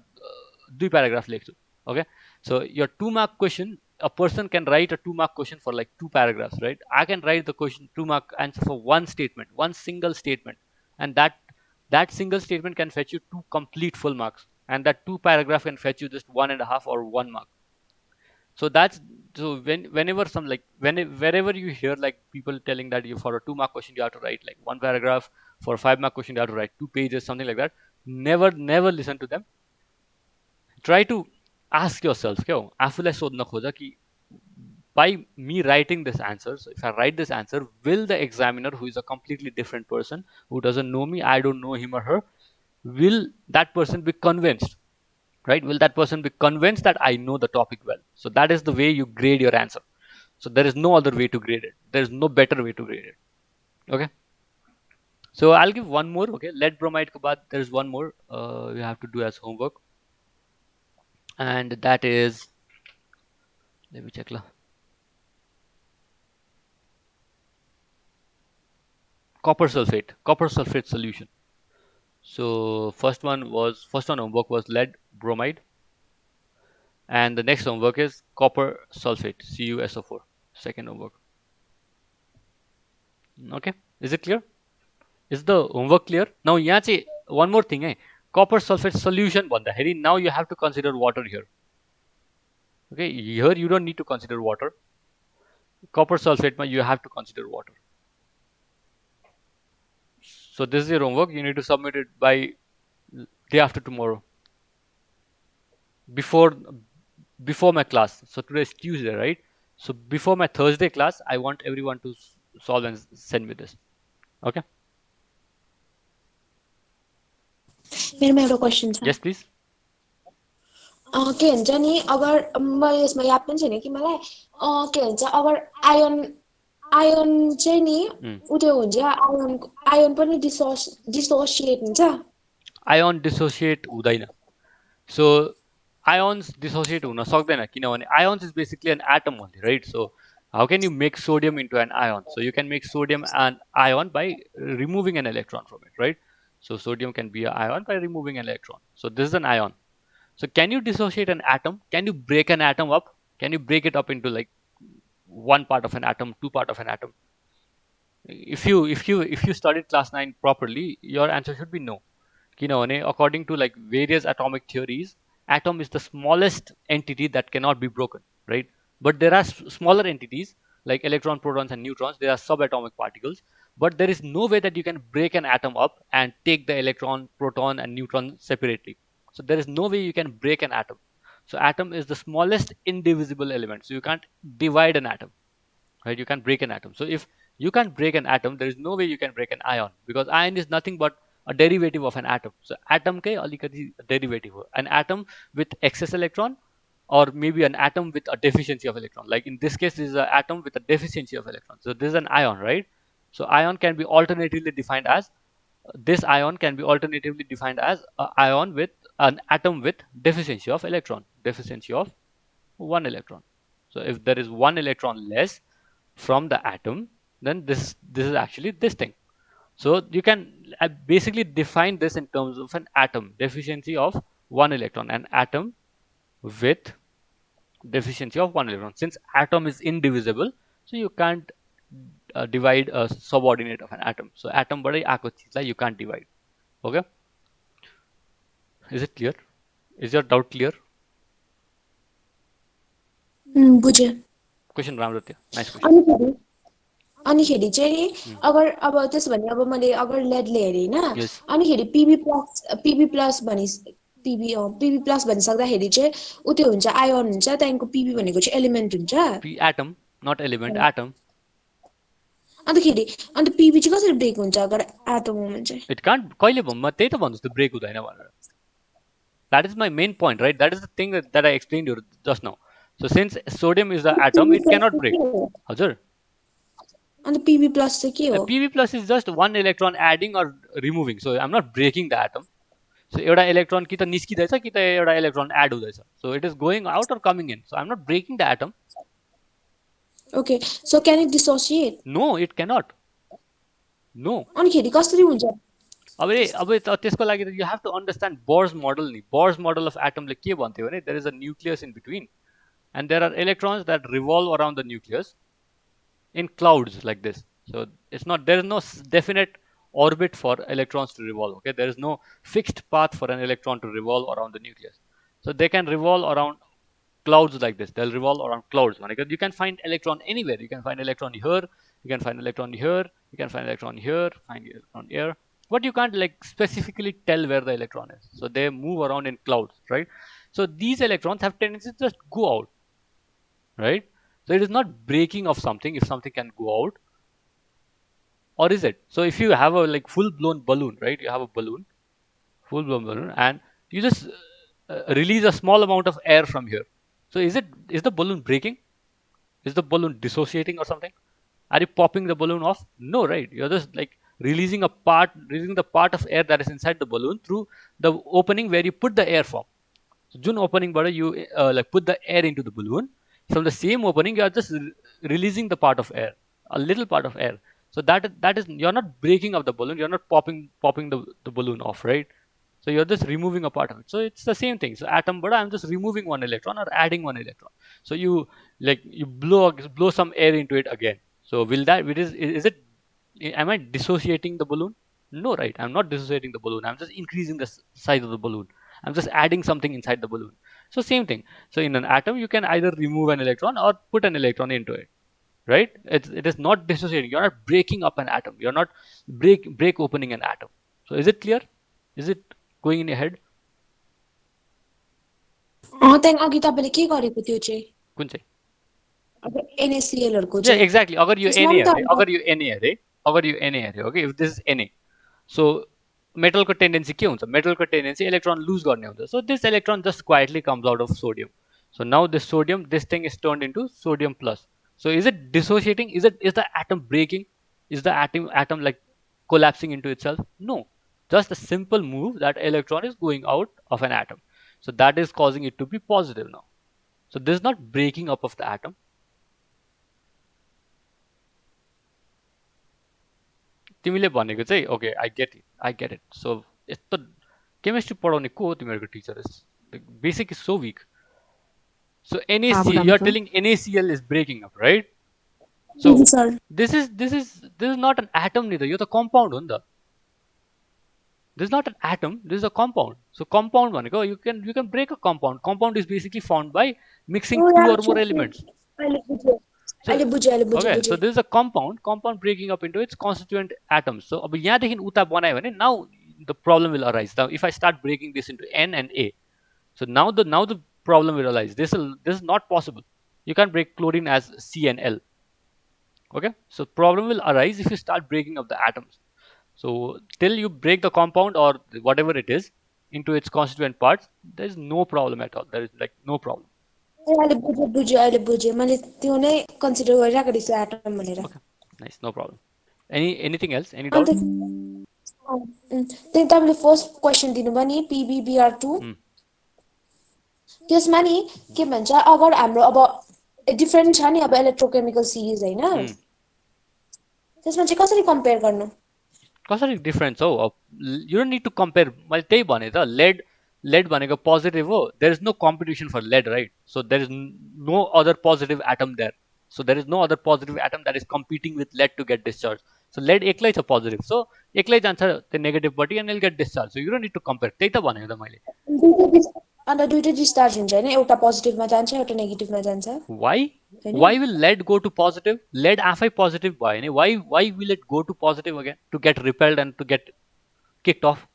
2 paragraph लेख्छु. Okay, so your 2 mark question, a person can write a 2 mark question for like 2 paragraphs, right? I can write the question 2 mark answer for one statement, one single statement, and that single statement can fetch you 2 complete full marks, and that 2 paragraph can fetch you just 1.5 or 1 mark. So that's, so whenever some like wherever you hear like people telling that you, for a 2 mark question you have to write like 1 paragraph, for a 5 mark question you have to write 2 pages, something like that, never listen to them. Try to ask yourself के हो आफूलाई सोध्न खोज कि by me writing this answer, so if I write this answer, will the examiner, who is a completely different person, who doesn't know me, I don't know him or her, will that person be convinced, right? Will that person be convinced that I know the topic well? So that is the way you grade your answer. So there is no other way to grade it. There is no better way to grade it. Okay, so I'll give one more. Okay, lead bromide ke baad there is one more you have to do as homework, and that is, let me check la. Copper sulfate solution. So first one homework was lead bromide, and the next homework is copper sulfate, CuSO4. Second homework. Okay, is it clear? Is the homework clear? Now यहाँ चाहिँ one more thing है, copper sulfate solution भन्दाखेरि now you have to consider water here. Okay, here you don't need to consider water. Copper sulfate मा you have to consider water. So this is your homework. You need to submit it by day after tomorrow, before my class. So today is Tuesday, right? So before my Thursday class, I want everyone to solve and send me this. Okay? मेरोमा एउटा question छ Yes, please. के भन्छ नि अगर मैले यसमा याद पनि छैन कि मलाई के भन्छ अगर आयन आयन चाहिँ नि उयो हुन्छ आयन पनि डिसोसिएट हुन्छ Ion dissociate हुँदैन. So ions dissociate हुन सक्दैन किनभने ions is basically an atom only, right? So how can you make sodium into an ion? So you can make sodium an ion by removing an electron from it, right? So sodium can be an ion by removing an electron. So this is an ion. So can you dissociate an atom? Can you break an atom up? Can you break it up into like one part of an atom, two part of an atom? If you studied class 9 properly, your answer should be no. किनभने according to like various atomic theories, atom is the smallest entity that cannot be broken, right? But there are smaller entities like electron, protons, and neutrons. They are subatomic particles, but there is no way that you can break an atom up and take the electron, proton, and neutron separately. So there is no way you can break an atom. So atom is the smallest indivisible element. So you can't divide an atom, right? You can't break an atom. So if you can't break an atom, there is no way you can break an ion, because ion is nothing but a derivative of an atom. So atom kai alikati derivative ho. An atom with excess electron, or maybe an atom with a deficiency of electron. Like in this case, this is an atom with a deficiency of electron. So this is an ion, right? So ion can be alternatively defined as this ion can be alternatively defined as an ion with an atom with deficiency of electron, deficiency of one electron. So if there is one electron less from the atom, then this is actually this thing. So you can basically define this in terms of an atom, deficiency of one electron, an atom with deficiency of one electron. Since atom is indivisible, so you can't divide a subordinate of an atom. So atom badai aako chizलाई you can't divide. Okay? Is it clear? Is your doubt clear? बुझेँ Question राम्रो थियो. Nice question. अनिखेरि चाहिँ अगर अब त्यसो भने अब मैले अगर लेडले हेरेँ होइन Yes. अनिखेरि पिबी प्लस पिबी प्लस भनिसक्दाखेरि चाहिँ उ त्यो हुन्छ आयोन हुन्छ त्यहाँदेखिको पिबी भनेको चाहिँ एलिमेन्ट हुन्छ Atom, not element, atom. अन्तखेरि अन्त पिबी चाहिँ कसरी ब्रेक हुन्छ अगर एटम हो भने चाहिँ It can't. कहिले म त्यही त भन्छु त्यो ब्रेक हुँदैन भनेर. That is my main point, right? That is the thing that I explained you just now. So since sodium is the atom, it cannot break. हजुर. अन्त पिबी प्लस चाहिँ के हो PB plus is just one electron adding or removing. So I'm not breaking the atom. So एउटा electron कि त निस्किँदैछ कि त एउटा electron add हुँदैछ. So it is going out or coming in. So I'm not breaking the atom. Okay so can it dissociate No, it cannot. No. अनिखेरि कसरी हुन्छ अब त्यसको लागि त you have to understand Bohr's model नि. Bohr's model of atom ले के भन्थ्यो भने there is a nucleus in between and there are electrons that revolve around the nucleus in clouds like this. So it's not, there is no definite orbit for electrons to revolve. Okay, there is no fixed path for an electron to revolve around the nucleus. So they can revolve around clouds like this. They'll revolve around clouds. You can find electron anywhere. You can find electron here, you can find electron here, you can find electron here, find electron here, but you can't like specifically tell where the electron is. So they move around in clouds, right? So these electrons have tendency to just go out, right? So it is not breaking of something if something can go out, or is it? So if you have a like full blown balloon, right? You have a balloon, full blown balloon, and you just release a small amount of air from here. So is the balloon breaking? Is the balloon dissociating or something? Are you popping the balloon off? No, right? You're just like releasing the part of air that is inside the balloon through the opening where you put the air from. So June opening, but you like put the air into the balloon. From the same opening, you are just releasing the part of air, a little part of air. So that is you're not breaking up the balloon. You're not popping the balloon off, right? So you're just removing a part of it. So it's the same thing. So atom, but I'm just removing one electron or adding one electron. So you blow some air into it again. So will that is it? Am I dissociating the balloon? No, right? I'm not dissociating the balloon. I'm just increasing the size of the balloon. I'm just adding something inside the balloon. So same thing. So in an atom, you can either remove an electron or put an electron into it, right? It is not dissociating. You're not breaking up an atom. You're not break opening an atom. So is it clear? Is it going in your head? त्यहाँदेखि अघि तपाईँले के गरेको त्यो चाहिँ कुन चाहिँ? अब NaCl को Yeah, चाहिँ exactly. अगर यो त्यसमा Na पनि त अरे, अगर यो Na अरे, अगर यो Na अरे, okay, if this is Na, so मेटलको टेन्डेन्सी के हुन्छ? मेटलको टेन्डेन्सी इलेक्ट्रोन लुज गर्ने हुन्छ. So this electron just quietly comes out of sodium. So now this sodium, this thing is turned into sodium plus. So is it dissociating? Is the atom breaking? Is the atom like collapsing into itself? No, just a simple move that electron is going out of an atom. So that is causing it to be positive now. So this is not breaking up of the atom. तिमीले भनेको चाहिँ okay I get it so यस्तो chemistry पढाउने को हो तिमीहरूको teacher basic is so weak so NaCl you are telling NaCl is breaking up right so sir this is not an atom नि त यो त कम्पाउन्ड हो नि त this is not an atom this is a compound so compound भनेको you can break a compound is basically formed by mixing two or more elements अहिले बुझेँ okay so this is a compound breaking up into its constituent atoms so अब यहाँदेखि उता बनायो भने now the problem will arise now if I start breaking this into N and A so now the problem will arise this is not possible you can't break chlorine as C and L okay so problem will arise if you start breaking up the atoms so till you break the compound or whatever it is into its constituent parts there is no problem at all there is like no problem अहिले बुझेँ मैले त्यो नै consider गरिरहेको रहेछु atom भनेर nice no problem anything else any doubt त्यही तपाईँले फर्स्ट क्वेसन दिनुभयो नि PbBr2 त्यसमा नि के भन्छ अगर हाम्रो अब डिफरेन्ट छ नि अब इलेक्ट्रोकेमिकल सिरिज हैन त्यसमा चाहिँ कसरी कम्पेयर गर्नु कसरी डिफरेन्ट छ how you don't need to compare मैले त्यही भने त लेड भनेको पोजिटिभ हो there is no competition for lead right so there is no other positive atom there so there is no other positive atom that is competing with lead to get discharge so lead एक्लै छ positive so एक्लै जान्छ त्यो नेगेटिभपट्टि and will get discharge so you don't need to compare त्यही त भनेको त मैले अन्त दुईटै डिस्चार्ज हुन्छ हैन एउटा पोजिटिभमा जान्छ एउटा नेगेटिभमा जान्छ why will lead go to positive lead आफै positive भयो नि why will it go to positive again to get repelled and to get kicked off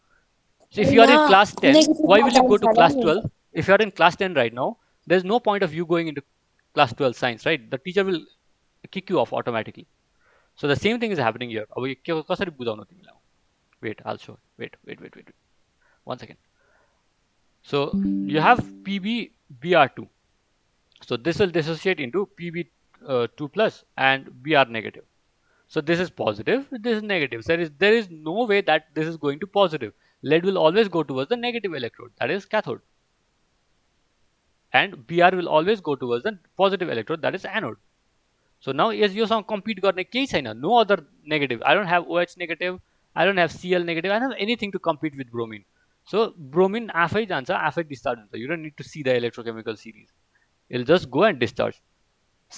so if you are in class 10 why will you go to class 12 if you are in class 10 right now there's no point of you going into class 12 science right the teacher will kick you off automatically so the same thing is happening here अब यो कसरी बुझाउनु तिमीलाई wait I'll show wait one second so you have PbBr2 so this will dissociate into Pb2 plus and Br negative so this is positive this is negative there is no way that this is going to positive lead will always go towards the negative electrode that is cathode and Br will always go towards the positive electrode that is anode so now is yoसँग compete गर्ने केही छैन no other negative I don't have OH negative I don't have Cl negative I don't have anything to compete with bromine so bromine आफै जान्छ आफै discharge हुन्छ you don't need to see the electrochemical series it'll just go and discharge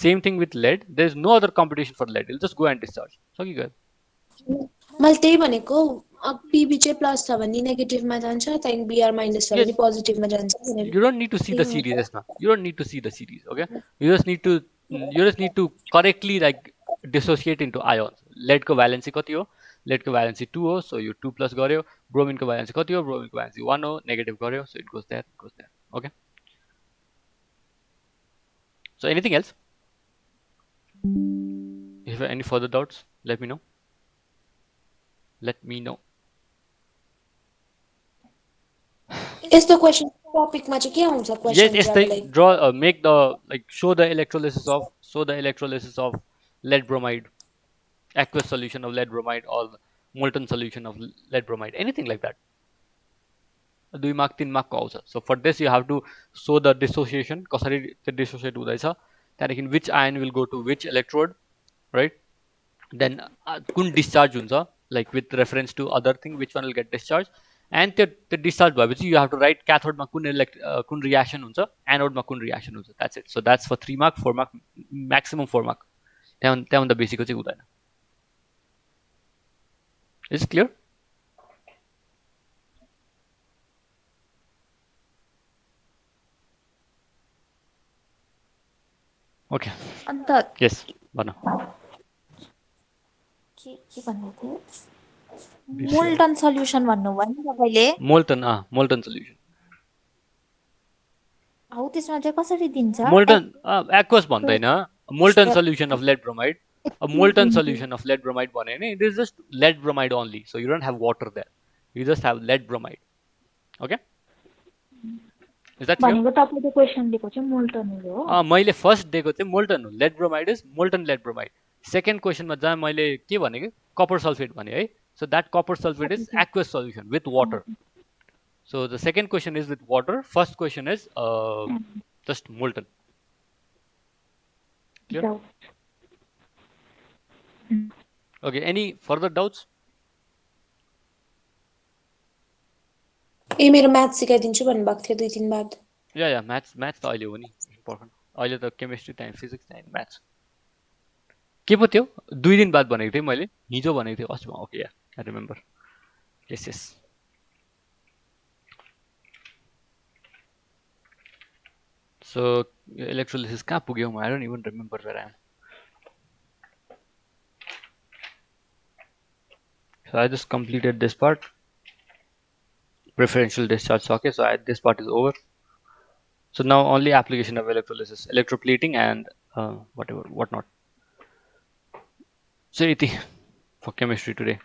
same thing with lead there's no other competition for lead it'll just go and discharge सकिगयो मैले त्यही भनेको PB चाहिँ plus छ भने नेगेटिभमा जान्छ त्यहाँदेखि Br minus छ भने पोजिटिभमा जान्छ you don't need to see the series यसमा you don't need to see the series okay you just need to correctly like dissociate into ions lead को valency कति हो lead को valency 2 हो so you 2 plus गर्यो bromine को valency कति हो bromine को valency 1 हो negative गर्यो so it goes there okay so anything else if you have any further doubts let me know यस्तो क्वेशन टपिकमा चाहिँ के आउँछ question yes they draw make the like show the electrolysis of lead bromide aqueous solution of lead bromide or molten solution of lead bromide anything like that 2 mark 3 mark को आउँछ so for this you have to show the dissociation कसरी त्यो dissociate हुँदैछ त्यहाँदेखि which ion will go to which electrode right then कुन discharge हुन्छ like with reference to other thing which one will get discharged and त्यो discharge भएपछि you have to write cathode मा कुन reaction हुन्छ anode मा कुन reaction हुन्छ that's it so that's for 3 mark 4 mark maximum 4 mark त्यहाँभन्दा बेसीको चाहिँ हुँदैन is it clear okay अन्त yes भन के भन्दै थिए मोल्टन सल्युसन भन्नुभयो नि तपाईँले मोल्टन सल्युसन हौ त्यसमा चाहिँ कसरी दिन्छ मोल्टन एक्वस भन्दैन molten solution of lead bromide a molten solution of lead bromide भने नि it is just lead bromide only, so you don't have water there, you just have lead bromide. Okay, is that clear? भनेको तपाईले question दिएको चाहिँ molten हो मैले first दिएको चाहिँ मोल्टन हो, lead bromide is molten lead bromide. Second क्वेसनमा जहाँ मैले के भनेको कपर सल्फेट भने है, so that copper sulfate is aqueous solution with water. So the second question is with water, first question is just molten. Clear? Okay, any further doubts? ए मेरो math सिकाइदिन्छु भन्नुभएको थियो 2 दिन बाद. या म्याथ्स त अहिले हो नि इम्पोर्टेन्ट. अहिले त chemistry time, physics time, maths के पो थियो 2 दिन बाद भनेको थिएँ मैले, हिजो भनेको थिएँ अस्ति. ओके या I remember. Yes. So electrolysis कहाँ पुग्यो म, I don't even remember where I am. So I just completed this part. Preferential discharge. Okay, so this part is over. So now only application of electrolysis, electroplating and whatnot. So iti for chemistry today.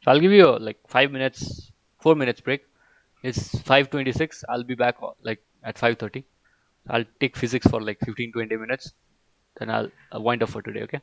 So I'll give you like 4 minutes break. It's 5:26. I'll be back like at 5:30. I'll take physics for like 15-20 minutes. Then I'll wind up for today. Okay.